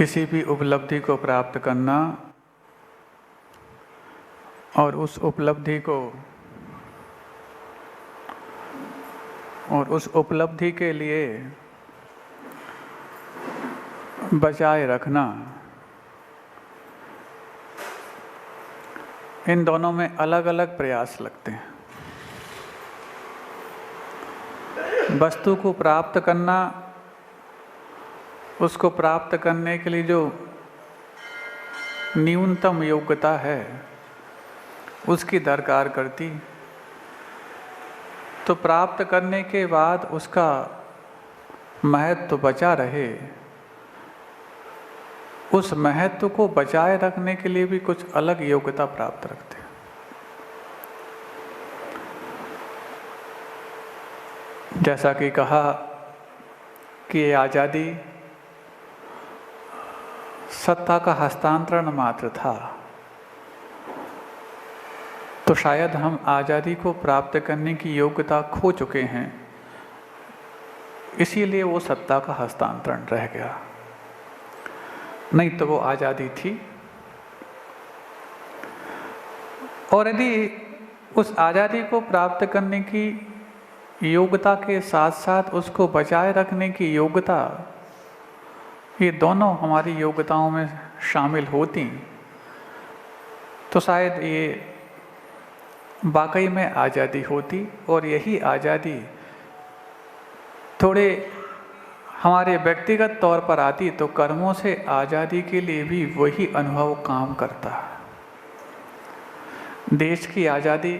किसी भी उपलब्धि को प्राप्त करना और उस उपलब्धि के लिए बचाए रखना, इन दोनों में अलग अलग प्रयास लगते हैं। वस्तु को प्राप्त करना, उसको प्राप्त करने के लिए जो न्यूनतम योग्यता है उसकी दरकार करती, तो प्राप्त करने के बाद उसका महत्व बचा रहे, उस महत्व को बचाए रखने के लिए भी कुछ अलग योग्यता प्राप्त रखते हैं। जैसा कि कहा कि ये आज़ादी सत्ता का हस्तांतरण मात्र था, तो शायद हम आज़ादी को प्राप्त करने की योग्यता खो चुके हैं, इसीलिए वो सत्ता का हस्तांतरण रह गया, नहीं तो वो आज़ादी थी। और यदि उस आज़ादी को प्राप्त करने की योग्यता के साथ साथ उसको बचाए रखने की योग्यता, ये दोनों हमारी योग्यताओं में शामिल होती, तो शायद ये वाकई में आज़ादी होती। और यही आज़ादी थोड़े हमारे व्यक्तिगत तौर पर आती तो कर्मों से आज़ादी के लिए भी वही अनुभव काम करता। देश की आज़ादी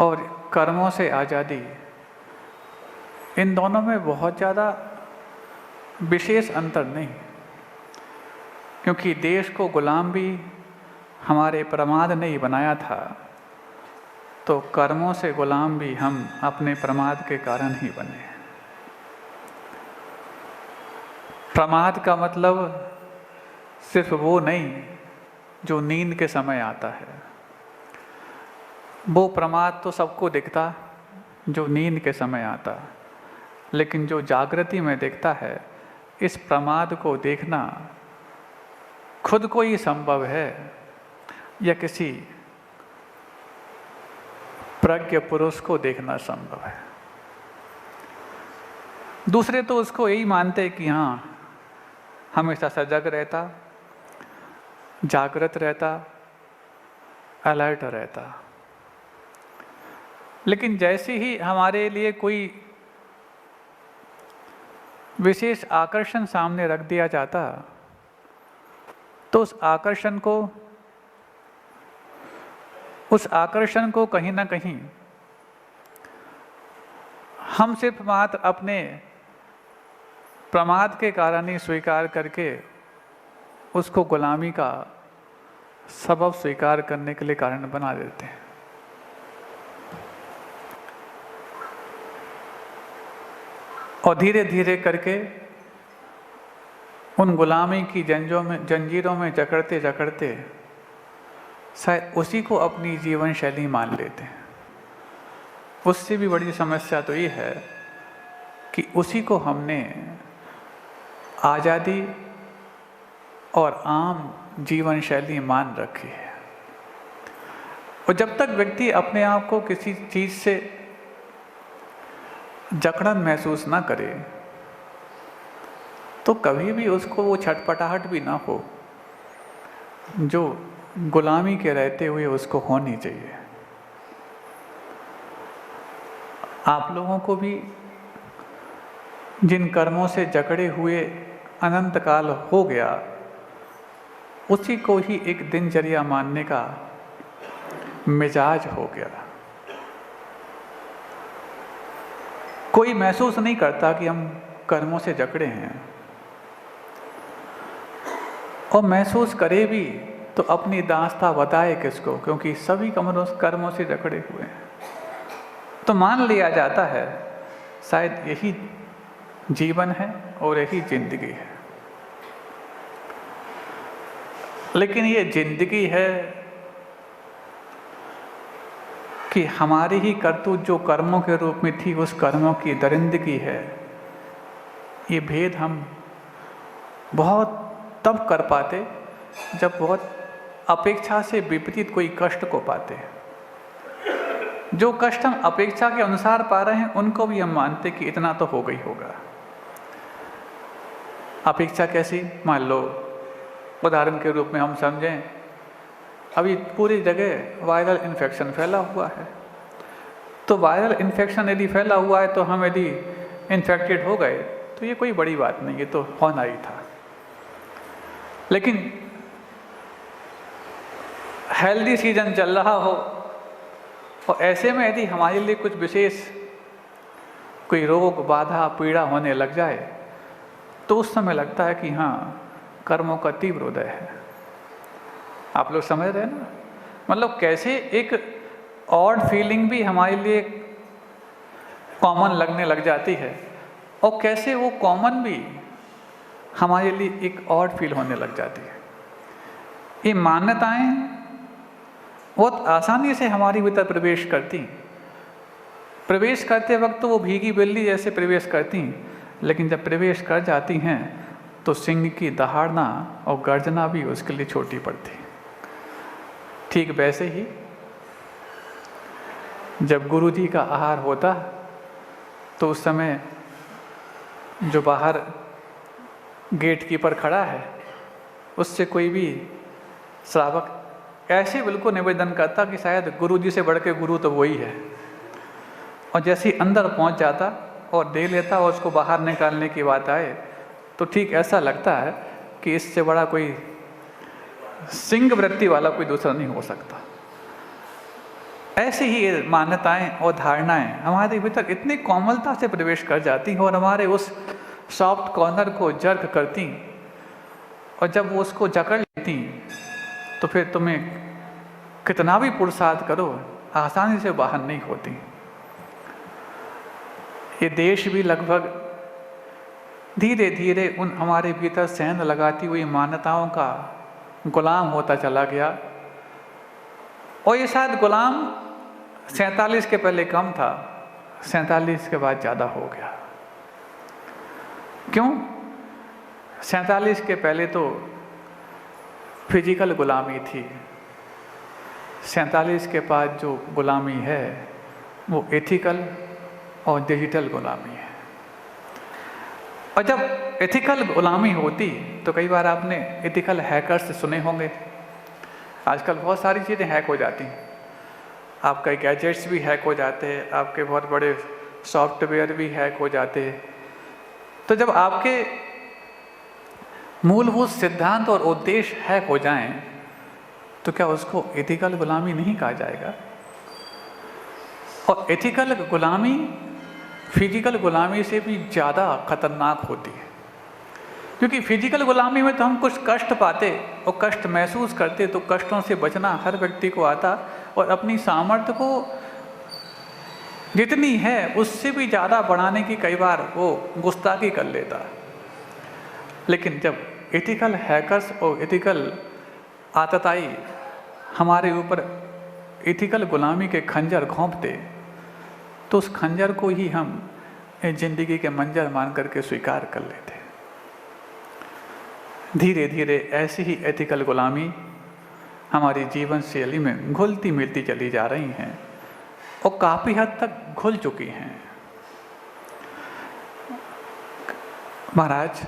और कर्मों से आज़ादी, इन दोनों में बहुत ज़्यादा विशेष अंतर नहीं, क्योंकि देश को गुलाम भी हमारे प्रमाद ने ही बनाया था, तो कर्मों से गुलाम भी हम अपने प्रमाद के कारण ही बने। प्रमाद का मतलब सिर्फ वो नहीं जो नींद के समय आता है, वो प्रमाद तो सबको दिखता जो नींद के समय आता, लेकिन जो जागृति में दिखता है, इस प्रमाद को देखना खुद को ही संभव है या किसी प्रज्ञ पुरुष को देखना संभव है। दूसरे तो उसको यही मानते कि हाँ, हमेशा सजग रहता, जागृत रहता, अलर्ट रहता। लेकिन जैसे ही हमारे लिए कोई विशेष आकर्षण सामने रख दिया जाता, तो उस आकर्षण को कहीं ना कहीं हम सिर्फ मात्र अपने प्रमाद के कारण ही स्वीकार करके उसको गुलामी का सबब स्वीकार करने के लिए कारण बना देते हैं। और धीरे धीरे करके उन गुलामी की जंजीरों में जकड़ते जकड़ते शायद उसी को अपनी जीवन शैली मान लेते हैं। उससे भी बड़ी समस्या तो ये है कि उसी को हमने आज़ादी और आम जीवन शैली मान रखी है। और जब तक व्यक्ति अपने आप को किसी चीज़ से जकड़न महसूस ना करे, तो कभी भी उसको वो छटपटाहट भी ना हो जो गुलामी के रहते हुए उसको होनी चाहिए। आप लोगों को भी जिन कर्मों से जकड़े हुए अनंत काल हो गया, उसी को ही एक दिनचर्या मानने का मिजाज हो गया। कोई महसूस नहीं करता कि हम कर्मों से जकड़े हैं, और महसूस करे भी तो अपनी दास्ता बताए किसको, क्योंकि सभी कर्मों से जकड़े हुए हैं। तो मान लिया जाता है शायद यही जीवन है और यही जिंदगी है। लेकिन ये जिंदगी है कि हमारी ही करतूत जो कर्मों के रूप में थी, उस कर्मों की दरिंदगी है। ये भेद हम बहुत तब कर पाते जब बहुत अपेक्षा से विपरीत कोई कष्ट को पाते हैं। जो कष्ट हम अपेक्षा के अनुसार पा रहे हैं उनको भी हम मानते कि इतना तो हो गई होगा। अपेक्षा कैसी? मान लो उदाहरण के रूप में हम समझें, अभी पूरी जगह वायरल इन्फेक्शन फैला हुआ है, तो वायरल इन्फेक्शन यदि फैला हुआ है तो हम यदि इन्फेक्टेड हो गए तो ये कोई बड़ी बात नहीं, ये तो होना ही था। लेकिन हेल्दी सीजन चल रहा हो और ऐसे में यदि हमारे लिए कुछ विशेष कोई रोग, बाधा, पीड़ा होने लग जाए तो उस समय लगता है कि हाँ, कर्मों का तीव्र उदय है। आप लोग समझ रहे हैं ना? मतलब कैसे एक ऑड फीलिंग भी हमारे लिए कॉमन लगने लग जाती है और कैसे वो कॉमन भी हमारे लिए एक ऑड फील होने लग जाती है। ये मान्यताएं बहुत आसानी से हमारे भीतर प्रवेश करती, प्रवेश करते वक्त तो वो भीगी बिल्ली जैसे प्रवेश करती, लेकिन जब प्रवेश कर जाती हैं तो सिंह की दहाड़ना और गर्जना भी उसके लिए छोटी पड़ती। ठीक वैसे ही जब गुरु जी का आहार होता तो उस समय जो बाहर गेट कीपर खड़ा है उससे कोई भी श्रावक ऐसे बिल्कुल निवेदन करता कि शायद गुरु जी से बढ़ के गुरु तो वही है, और जैसे ही अंदर पहुंच जाता और दे लेता और उसको बाहर निकालने की बात आए तो ठीक ऐसा लगता है कि इससे बड़ा कोई सिंह वृत्ति वाला कोई दूसरा नहीं हो सकता। ऐसे ही मान्यताएं और धारणाएं हमारे भीतर इतनी कोमलता से प्रवेश कर जाती हैं और हमारे उस सॉफ्ट कॉर्नर को जर्क करती, और जब वो उसको जकड़ लेती तो फिर तुम्हें कितना भी पुरुषार्थ करो आसानी से बाहर नहीं होती। ये देश भी लगभग धीरे धीरे उन हमारे भीतर सेंध लगाती हुई मान्यताओं का गुलाम होता चला गया, और ये शायद गुलाम 47 के पहले कम था, 47 के बाद ज़्यादा हो गया। क्यों? 47 के पहले तो फिजिकल गुलामी थी, 47 के बाद जो गुलामी है वो एथिकल और डिजिटल गुलामी है। और जब एथिकल गुलामी होती तो कई बार आपने एथिकल हैकर्स सुने होंगे। आजकल बहुत सारी चीज़ें हैक हो जाती हैं, आपके गैजेट्स भी हैक हो जाते हैं, आपके बहुत बड़े सॉफ्टवेयर भी हैक हो जाते हैं। तो जब आपके मूलभूत सिद्धांत और उद्देश्य हैक हो जाएं तो क्या उसको एथिकल गुलामी नहीं कहा जाएगा? और एथिकल गुलामी फिजिकल गुलामी से भी ज़्यादा खतरनाक होती है, क्योंकि फिजिकल गुलामी में तो हम कुछ कष्ट पाते और कष्ट महसूस करते, तो कष्टों से बचना हर व्यक्ति को आता और अपनी सामर्थ्य को जितनी है उससे भी ज़्यादा बढ़ाने की कई बार वो गुस्ताखी कर लेता। लेकिन जब एथिकल हैकर्स और एथिकल आतताई हमारे ऊपर एथिकल गुलामी के खंजर घोंपते तो उस खंजर को ही हम जिंदगी के मंजर मान करके स्वीकार कर लेते। धीरे धीरे ऐसी ही एथिकल गुलामी हमारी जीवन शैली में घुलती मिलती चली जा रही हैं और काफ़ी हद तक घुल चुकी हैं। महाराज,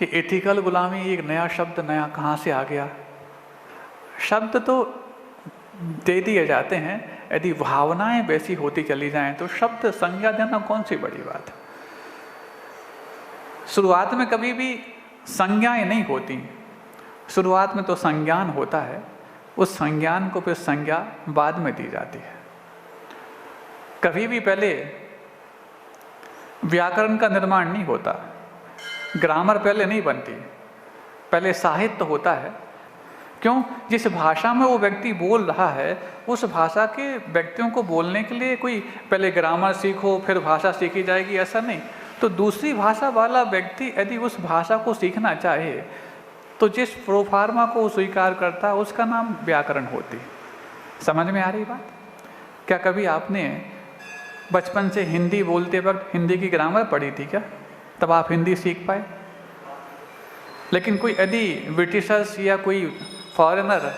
ये एथिकल गुलामी एक नया शब्द नया कहाँ से आ गया? शब्द तो दे दिए जाते हैं, यदि भावनाएं वैसी होती चली जाएं तो शब्द संज्ञा देना कौन सी बड़ी बात है। शुरुआत में कभी भी संज्ञाएं नहीं होती, शुरुआत में तो संज्ञान होता है, उस संज्ञान को फिर संज्ञा बाद में दी जाती है। कभी भी पहले व्याकरण का निर्माण नहीं होता, ग्रामर पहले नहीं बनती, पहले साहित्य होता है। क्यों? जिस भाषा में वो व्यक्ति बोल रहा है उस भाषा के व्यक्तियों को बोलने के लिए कोई पहले ग्रामर सीखो फिर भाषा सीखी जाएगी, ऐसा नहीं। तो दूसरी भाषा वाला व्यक्ति यदि उस भाषा को सीखना चाहे तो जिस प्रोफार्मा को स्वीकार करता है उसका नाम व्याकरण होती। समझ में आ रही बात? क्या कभी आपने बचपन से हिंदी बोलते वक्त हिंदी की ग्रामर पढ़ी थी क्या? तब आप हिंदी सीख पाए? लेकिन कोई यदि ब्रिटिशर्स या कोई फॉरेनर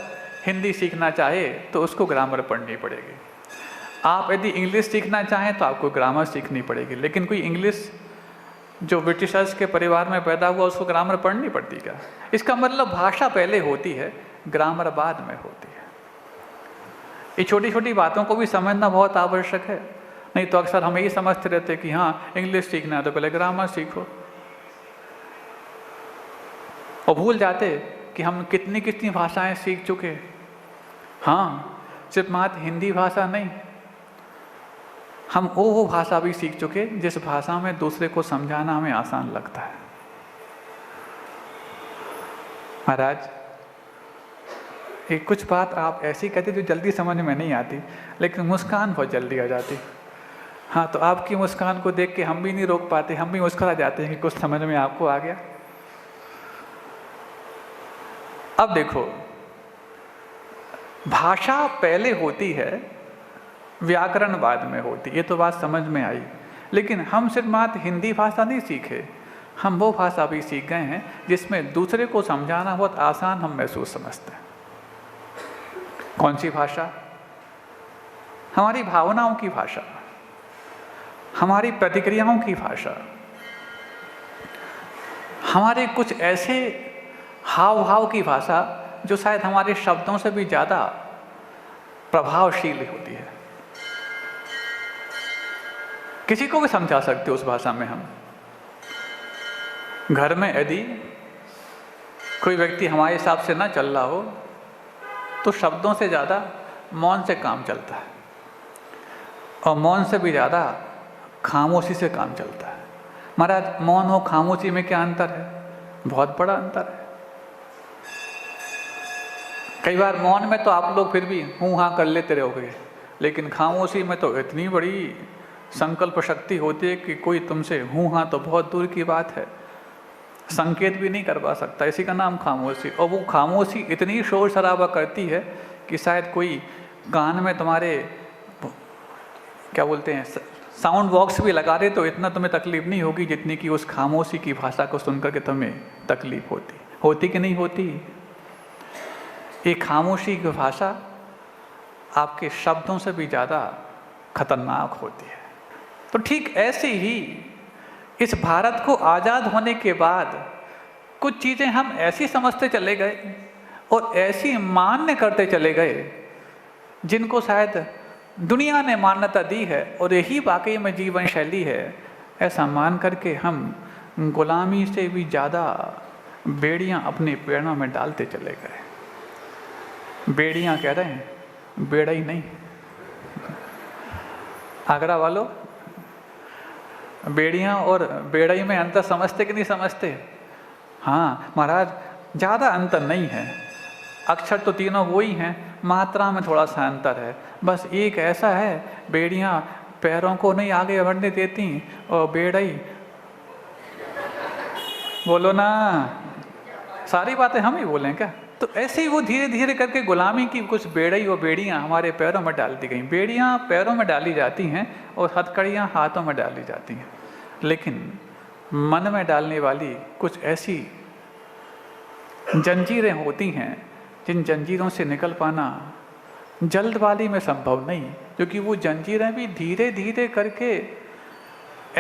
हिंदी सीखना चाहे तो उसको ग्रामर पढ़नी पड़ेगी। आप यदि इंग्लिश सीखना चाहें तो आपको ग्रामर सीखनी पड़ेगी। लेकिन कोई इंग्लिश जो ब्रिटिशर्स के परिवार में पैदा हुआ उसको ग्रामर पढ़नी पड़ती क्या? इसका मतलब भाषा पहले होती है, ग्रामर बाद में होती है। ये छोटी छोटी बातों को भी समझना बहुत आवश्यक है। नहीं तो अक्सर हम यही समझते रहते कि हाँ इंग्लिश सीखना है तो पहले ग्रामर सीखो, और भूल जाते कि हम कितनी कितनी भाषाएं सीख चुके। हाँ, सिर्फ मात्र हिंदी भाषा नहीं, हम वो भाषा भी सीख चुके जिस भाषा में दूसरे को समझाना हमें आसान लगता है। महाराज, एक कुछ बात आप ऐसी कहते जो जल्दी समझ में नहीं आती, लेकिन मुस्कान बहुत जल्दी आ जाती। हाँ, तो आपकी मुस्कान को देख के हम भी नहीं रोक पाते, हम भी मुस्कुरा जाते हैं कि कुछ समझ में आपको आ गया। अब देखो, भाषा पहले होती है, व्याकरण बाद में होती, ये तो बात समझ में आई। लेकिन हम सिर्फ मात्र हिंदी भाषा नहीं सीखे, हम वो भाषा भी सीख गए हैं जिसमें दूसरे को समझाना बहुत आसान हम महसूस समझते हैं। कौन सी भाषा? हमारी भावनाओं की भाषा, हमारी प्रतिक्रियाओं की भाषा, हमारे कुछ ऐसे हाव भाव की भाषा जो शायद हमारे शब्दों से भी ज़्यादा प्रभावशील होती है। किसी को भी समझा सकते हो उस भाषा में हम। घर में यदि कोई व्यक्ति हमारे हिसाब से ना चल रहा हो तो शब्दों से ज़्यादा मौन से काम चलता है, और मौन से भी ज़्यादा खामोशी से काम चलता है। महाराज, मौन और खामोशी में क्या अंतर है? बहुत बड़ा अंतर है। कई बार मौन में तो आप लोग फिर भी हूँ हाँ कर लेते रहोगे, लेकिन खामोशी में तो इतनी बड़ी संकल्प शक्ति होती है कि कोई तुमसे हूँ हाँ तो बहुत दूर की बात है, संकेत भी नहीं करवा सकता। इसी का नाम खामोशी। और वो खामोशी इतनी शोर शराबा करती है कि शायद कोई कान में तुम्हारे क्या बोलते हैं साउंड बॉक्स भी लगा दे तो इतना तुम्हें तकलीफ नहीं होगी जितनी कि उस खामोशी की भाषा को सुनकर के तुम्हें तकलीफ होती कि नहीं होती? ये खामोशी की भाषा आपके शब्दों से भी ज़्यादा खतरनाक होती है। तो ठीक ऐसे ही इस भारत को आज़ाद होने के बाद कुछ चीज़ें हम ऐसी समझते चले गए और ऐसी मान्य करते चले गए जिनको शायद दुनिया ने मान्यता दी है और यही वाकई में जीवन शैली है। ऐसा मान करके हम गुलामी से भी ज़्यादा बेड़ियाँ अपने पैरों में डालते चले गए। बेड़ियाँ कह रहे हैं, बेड़ा ही नहीं। आगरा वालों, बेड़ियाँ और बेड़ई में अंतर समझते कि नहीं समझते? हाँ महाराज, ज़्यादा अंतर नहीं है। अक्षर तो तीनों वही हैं, मात्रा में थोड़ा सा अंतर है। बस एक ऐसा है, बेड़ियाँ पैरों को नहीं आगे बढ़ने देती और बेड़ई, बोलो ना, सारी बातें हम ही बोलें क्या? तो ऐसे ही वो धीरे धीरे करके गुलामी की कुछ बेड़ई और बेड़ियाँ हमारे पैरों में डाल दी गई। बेड़ियाँ पैरों में डाली जाती हैं और हथकड़ियाँ हाथों में डाली जाती हैं, लेकिन मन में डालने वाली कुछ ऐसी जंजीरें होती हैं जिन जंजीरों से निकल पाना जल्दबाजी में संभव नहीं, क्योंकि वो जंजीरें भी धीरे धीरे करके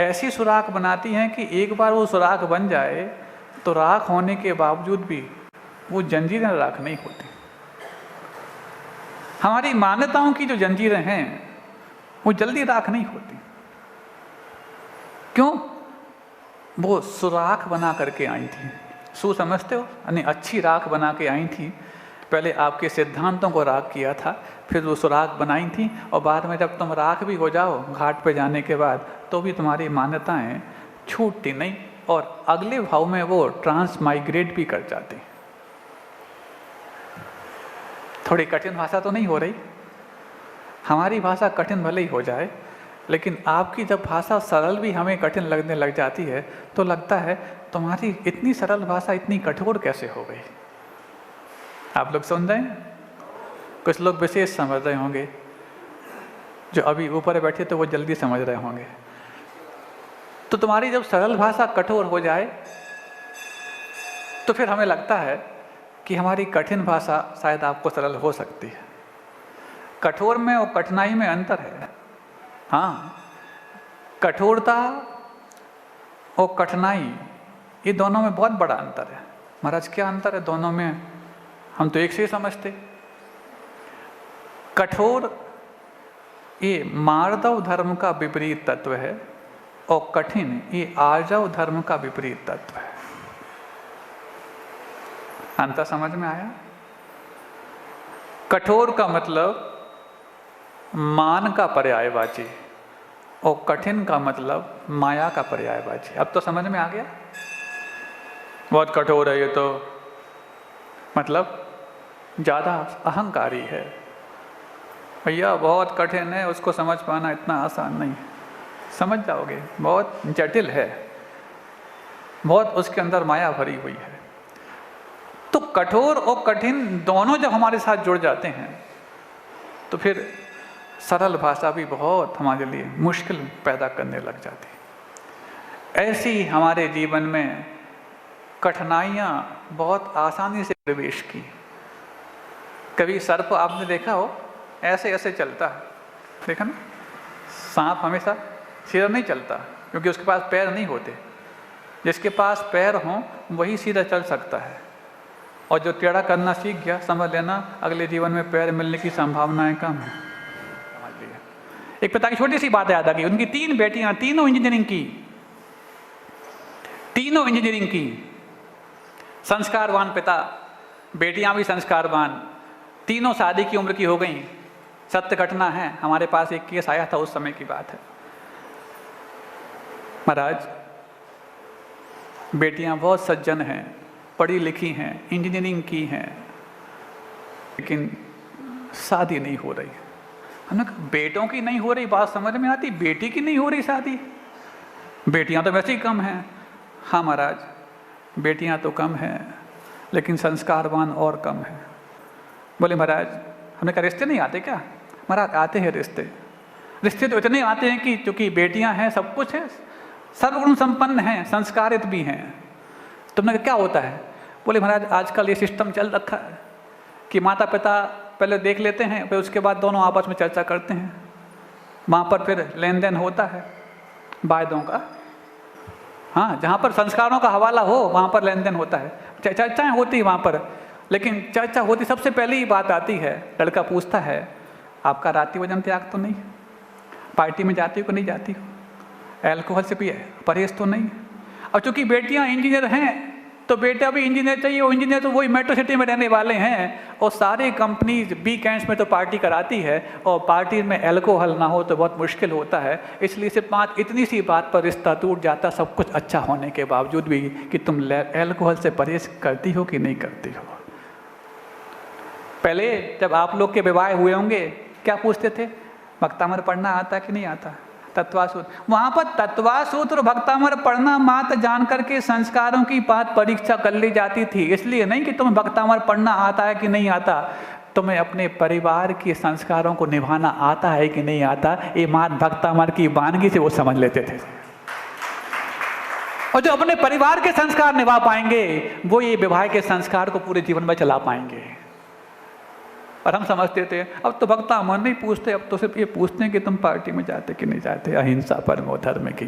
ऐसी सुराख बनाती हैं कि एक बार वो सुराख बन जाए तो राख होने के बावजूद भी वो जंजीरें राख नहीं होती। हमारी मान्यताओं की जो जंजीरें हैं वो जल्दी राख नहीं होती। क्यों? वो सुराख बना करके आई थी। सु समझते हो? यानी अच्छी राख बना के आई थी। पहले आपके सिद्धांतों को राख किया था, फिर वो सुराख बनाई थी, और बाद में जब तुम राख भी हो जाओ घाट पे जाने के बाद तो भी तुम्हारी मान्यताएं छूटती नहीं और अगले भाव में वो ट्रांसमाइग्रेट भी कर जाती। थोड़ी कठिन भाषा तो नहीं हो रही? हमारी भाषा कठिन भले ही हो जाए, लेकिन आपकी जब भाषा सरल भी हमें कठिन लगने लग जाती है तो लगता है तुम्हारी इतनी सरल भाषा इतनी कठोर कैसे हो गई। आप लोग सुन रहे हैं? कुछ लोग विशेष समझ रहे होंगे, जो अभी ऊपर बैठे तो वो जल्दी समझ रहे होंगे। तो तुम्हारी जब सरल भाषा कठोर हो जाए तो फिर हमें लगता है कि हमारी कठिन भाषा शायद आपको सरल हो सकती है। कठोर में और कठिनाई में अंतर है। हाँ, कठोरता और कठिनाई ये दोनों में बहुत बड़ा अंतर है। महाराज क्या अंतर है दोनों में? हम तो एक से ही समझते। कठोर ये मार्दव धर्म का विपरीत तत्व है और कठिन ये आर्जव धर्म का विपरीत तत्व है। अंतर समझ में आया? कठोर का मतलब मान का पर्यायवाची और कठिन का मतलब माया का पर्यायवाची। अब तो समझ में आ गया? बहुत कठोर है ये तो मतलब ज़्यादा अहंकारी है। भैया बहुत कठिन है, उसको समझ पाना इतना आसान नहीं है। समझ जाओगे, बहुत जटिल है, बहुत उसके अंदर माया भरी हुई है। तो कठोर और कठिन दोनों जब हमारे साथ जुड़ जाते हैं तो फिर सरल भाषा भी बहुत हमारे लिए मुश्किल पैदा करने लग जाती है। ऐसी हमारे जीवन में कठिनाइयाँ बहुत आसानी से प्रवेश की। कभी सर्प आपने देखा हो ऐसे ऐसे चलता है, देखा ना? सांप हमेशा सीधा नहीं चलता क्योंकि उसके पास पैर नहीं होते। जिसके पास पैर हों वही सीधा चल सकता है, और जो टेढ़ा करना सीख गया समझ लेना अगले जीवन में पैर मिलने की संभावनाएं कम है। समझ लिया? एक पिता की छोटी सी बात याद आ गई। उनकी 3 बेटियां, तीनों इंजीनियरिंग की, तीनों इंजीनियरिंग की। संस्कारवान पिता, बेटियां भी संस्कारवान, तीनों शादी की उम्र की हो गई। सत्य घटना है, हमारे पास एक केस आया था, उस समय की बात है। महाराज बेटियां बहुत सज्जन हैं, पढ़ी लिखी हैं, इंजीनियरिंग की हैं, लेकिन शादी नहीं हो रही। हमने कहा बेटों की नहीं हो रही बात समझ में आती, बेटी की नहीं हो रही शादी? बेटियां तो वैसे ही कम हैं। हाँ महाराज, बेटियां तो कम हैं लेकिन संस्कारवान और कम हैं। बोले महाराज, हमने कहा रिश्ते नहीं आते क्या? महाराज आते हैं रिश्ते। रिश्ते तो इतने आते हैं कि चूंकि बेटियां हैं, सब कुछ है, सर्वगुण संपन्न हैं, संस्कारित भी हैं। तुमने कहा क्या होता है? बोले महाराज आजकल ये सिस्टम चल रखा है कि माता पिता पहले देख लेते हैं, फिर उसके बाद दोनों आपस में चर्चा करते हैं। वहाँ पर फिर लेन देन होता है वायदों का। हाँ, जहाँ पर संस्कारों का हवाला हो वहाँ पर लेन देन होता है, चर्चाएँ होती है वहाँ पर। लेकिन चर्चा होती सबसे पहले ही बात आती है, लड़का पूछता है आपका रात्रि भोजन त्याग तो नहीं, पार्टी में जाती हो कि नहीं जाती हो, अल्कोहल से पिए परहेज तो नहीं। और चूंकि बेटियां इंजीनियर हैं तो बेटा भी इंजीनियर चाहिए, और इंजीनियर तो वही मेट्रो सिटी में रहने वाले हैं, और सारी कंपनीज वीकेंड्स में तो पार्टी कराती है, और पार्टी में अल्कोहल ना हो तो बहुत मुश्किल होता है। इसलिए सिर्फ बात इतनी सी बात पर रिश्ता टूट जाता, सब कुछ अच्छा होने के बावजूद भी, कि तुम अल्कोहल से परहेज करती हो कि नहीं करती हो। पहले जब आप लोग के विवाह हुए होंगे क्या पूछते थे? भक्तामर पढ़ना आता कि नहीं आता? तत्वासूत्र। वहां पर तत्वासूत्र और भक्तामर पढ़ना मात्र जान करके संस्कारों की बात परीक्षा कर ली जाती थी। इसलिए नहीं कि तुम्हें भक्तामर पढ़ना आता है कि नहीं आता, तुम्हें अपने परिवार के संस्कारों को निभाना आता है कि नहीं आता, ये मात्र भक्तामर की वानगी से वो समझ लेते थे। और जो अपने परिवार के संस्कार निभा पाएंगे वो ये विवाह के संस्कार को पूरे जीवन में चला पाएंगे। और हम समझते थे अब तो भक्ता अमर नहीं पूछते, अब तो सिर्फ ये पूछते हैं कि तुम पार्टी में जाते कि नहीं जाते, अहिंसा परमो धर्म की।